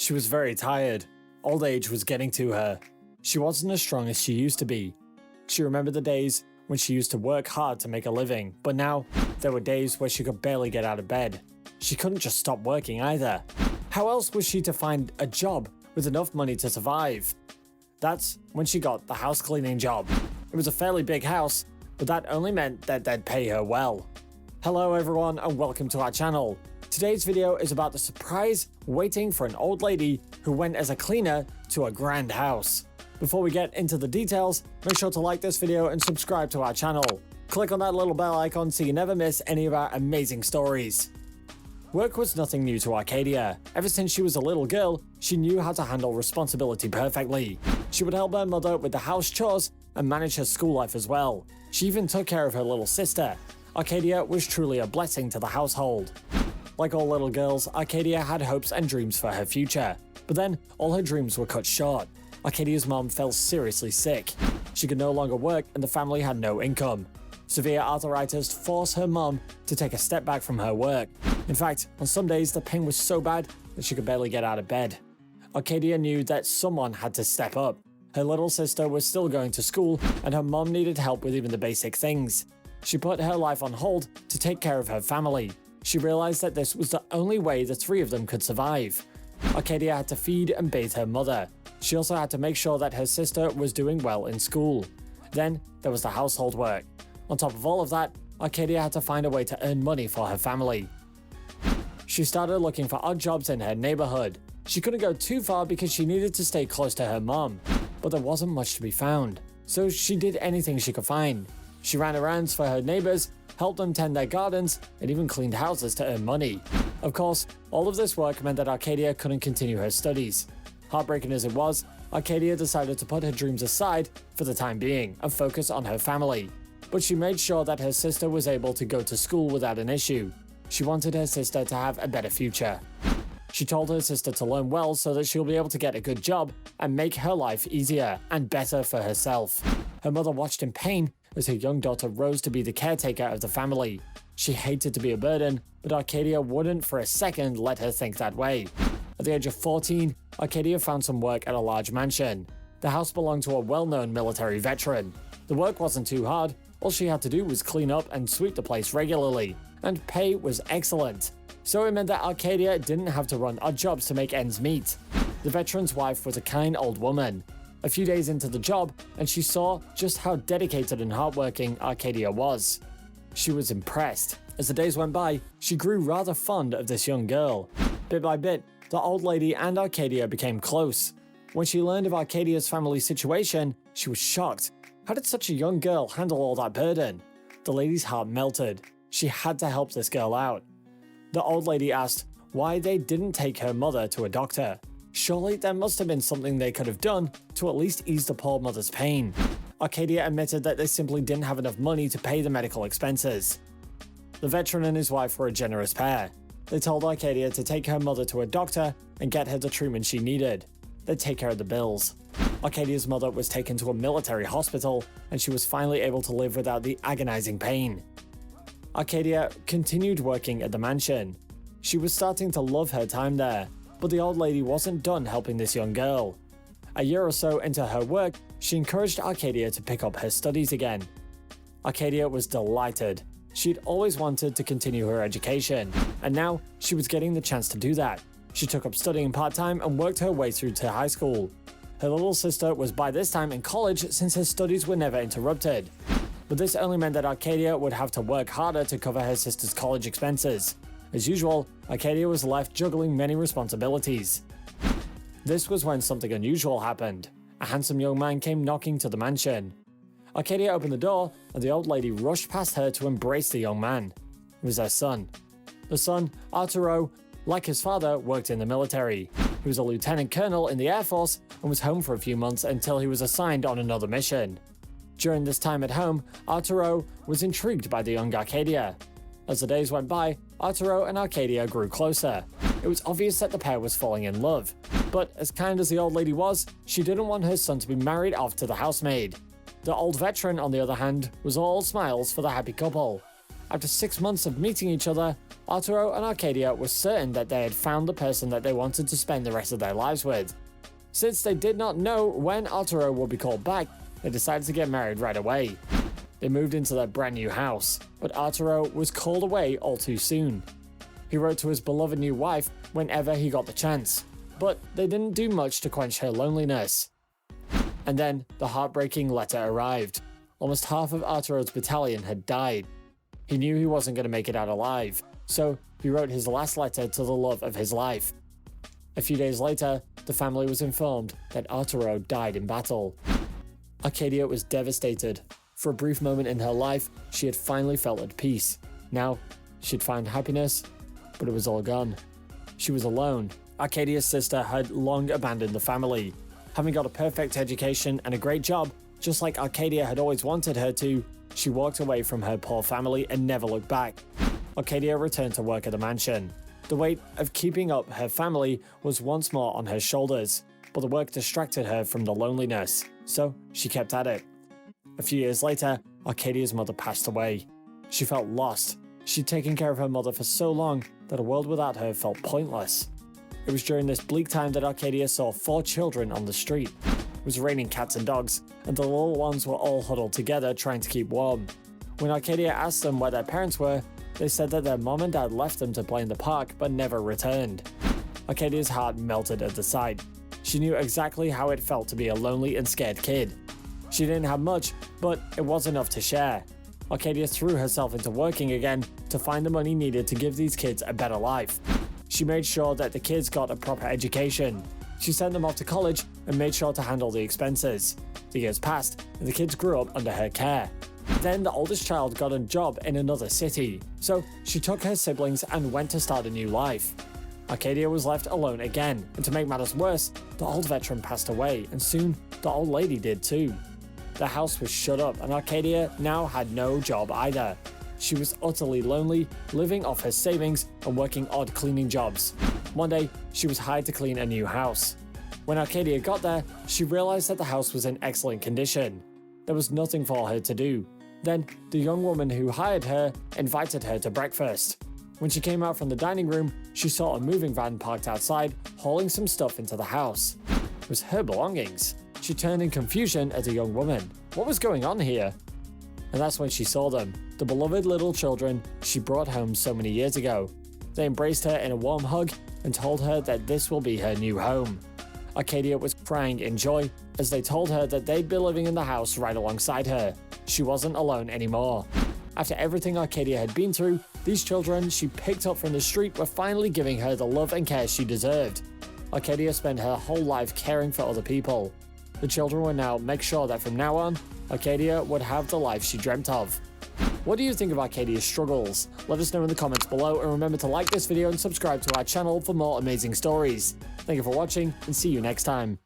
She was very tired. Old age was getting to her. She wasn't as strong as she used to be. She remembered the days when she used to work hard to make a living, but now there were days where she could barely get out of bed. She couldn't just stop working either. How else was she to find a job with enough money to survive? That's when she got the house cleaning job. It was a fairly big house, but that only meant that they'd pay her well. Hello everyone and welcome to our channel. Today's video is about the surprise waiting for an old lady who went as a cleaner to a grand house. Before we get into the details, make sure to like this video and subscribe to our channel. Click on that little bell icon so you never miss any of our amazing stories. Work was nothing new to Arcadia. Ever since she was a little girl, she knew how to handle responsibility perfectly. She would help her mother with the house chores and manage her school life as well. She even took care of her little sister. Arcadia was truly a blessing to the household. Like all little girls, Arcadia had hopes and dreams for her future. But then, all her dreams were cut short. Arcadia's mom fell seriously sick. She could no longer work and the family had no income. Severe arthritis forced her mom to take a step back from her work. In fact, on some days the pain was so bad that she could barely get out of bed. Arcadia knew that someone had to step up. Her little sister was still going to school and her mom needed help with even the basic things. She put her life on hold to take care of her family. She realized that this was the only way the three of them could survive. Arcadia had to feed and bathe her mother. She also had to make sure that her sister was doing well in school. Then there was the household work. On top of all of that, Arcadia had to find a way to earn money for her family. She started looking for odd jobs in her neighborhood. She couldn't go too far because she needed to stay close to her mom, but there wasn't much to be found, so she did anything she could find. She ran errands for her neighbors, helped them tend their gardens, and even cleaned houses to earn money. Of course, all of this work meant that Arcadia couldn't continue her studies. Heartbreaking as it was, Arcadia decided to put her dreams aside for the time being and focus on her family. But she made sure that her sister was able to go to school without an issue. She wanted her sister to have a better future. She told her sister to learn well so that she'll be able to get a good job and make her life easier and better for herself. Her mother watched in pain as her young daughter rose to be the caretaker of the family. She hated to be a burden, but Arcadia wouldn't for a second let her think that way. At the age of 14, Arcadia found some work at a large mansion. The house belonged to a well-known military veteran. The work wasn't too hard, all she had to do was clean up and sweep the place regularly, and pay was excellent. So it meant that Arcadia didn't have to run odd jobs to make ends meet. The veteran's wife was a kind old woman. A few days into the job, and she saw just how dedicated and hardworking Arcadia was. She was impressed. As the days went by, she grew rather fond of this young girl. Bit by bit, the old lady and Arcadia became close. When she learned of Arcadia's family situation, she was shocked. How did such a young girl handle all that burden? The lady's heart melted. She had to help this girl out. The old lady asked why they didn't take her mother to a doctor. Surely there must have been something they could have done to at least ease the poor mother's pain. Arcadia admitted that they simply didn't have enough money to pay the medical expenses. The veteran and his wife were a generous pair. They told Arcadia to take her mother to a doctor and get her the treatment she needed. They'd take care of the bills. Arcadia's mother was taken to a military hospital, and she was finally able to live without the agonizing pain. Arcadia continued working at the mansion. She was starting to love her time there, but the old lady wasn't done helping this young girl. A year or so into her work, she encouraged Arcadia to pick up her studies again. Arcadia was delighted. She'd always wanted to continue her education, and now she was getting the chance to do that. She took up studying part-time and worked her way through to high school. Her little sister was by this time in college since her studies were never interrupted. But this only meant that Arcadia would have to work harder to cover her sister's college expenses. As usual, Arcadia was left juggling many responsibilities. This was when something unusual happened. A handsome young man came knocking to the mansion. Arcadia opened the door, and the old lady rushed past her to embrace the young man. It was her son. The son, Arturo, like his father, worked in the military. He was a lieutenant colonel in the Air Force and was home for a few months until he was assigned on another mission. During this time at home, Arturo was intrigued by the young Arcadia. As the days went by, Arturo and Arcadia grew closer. It was obvious that the pair was falling in love. But as kind as the old lady was, she didn't want her son to be married off to the housemaid. The old veteran, on the other hand, was all smiles for the happy couple. After 6 months of meeting each other, Arturo and Arcadia were certain that they had found the person that they wanted to spend the rest of their lives with. Since they did not know when Arturo would be called back, they decided to get married right away. They moved into their brand new house, but Arturo was called away all too soon. He wrote to his beloved new wife whenever he got the chance, but they didn't do much to quench her loneliness. And then the heartbreaking letter arrived. Almost half of Arturo's battalion had died. He knew he wasn't going to make it out alive, so he wrote his last letter to the love of his life. A few days later, the family was informed that Arturo died in battle. Arcadia was devastated. For a brief moment in her life, she had finally felt at peace. Now, she'd found happiness, but it was all gone. She was alone. Arcadia's sister had long abandoned the family. Having got a perfect education and a great job, just like Arcadia had always wanted her to, she walked away from her poor family and never looked back. Arcadia returned to work at the mansion. The weight of keeping up her family was once more on her shoulders, but the work distracted her from the loneliness, so she kept at it. A few years later, Arcadia's mother passed away. She felt lost. She'd taken care of her mother for so long that a world without her felt pointless. It was during this bleak time that Arcadia saw 4 children on the street. It was raining cats and dogs, and the little ones were all huddled together trying to keep warm. When Arcadia asked them where their parents were, they said that their mom and dad left them to play in the park but never returned. Arcadia's heart melted at the sight. She knew exactly how it felt to be a lonely and scared kid. She didn't have much, but it was enough to share. Arcadia threw herself into working again to find the money needed to give these kids a better life. She made sure that the kids got a proper education. She sent them off to college and made sure to handle the expenses. The years passed, and the kids grew up under her care. Then the oldest child got a job in another city, so she took her siblings and went to start a new life. Arcadia was left alone again, and to make matters worse, the old veteran passed away, and soon the old lady did too. The house was shut up, and Arcadia now had no job either. She was utterly lonely, living off her savings and working odd cleaning jobs. One day, she was hired to clean a new house. When Arcadia got there, she realized that the house was in excellent condition. There was nothing for her to do. Then, the young woman who hired her invited her to breakfast. When she came out from the dining room, she saw a moving van parked outside, hauling some stuff into the house. It was her belongings. She turned in confusion at the young woman. What was going on here? And that's when she saw them, the beloved little children she brought home so many years ago. They embraced her in a warm hug and told her that this will be her new home. Arcadia was crying in joy as they told her that they'd be living in the house right alongside her. She wasn't alone anymore. After everything Arcadia had been through, these children she picked up from the street were finally giving her the love and care she deserved. Arcadia spent her whole life caring for other people. The children would now make sure that from now on, Arcadia would have the life she dreamt of. What do you think of Arcadia's struggles? Let us know in the comments below, and remember to like this video and subscribe to our channel for more amazing stories. Thank you for watching, and see you next time.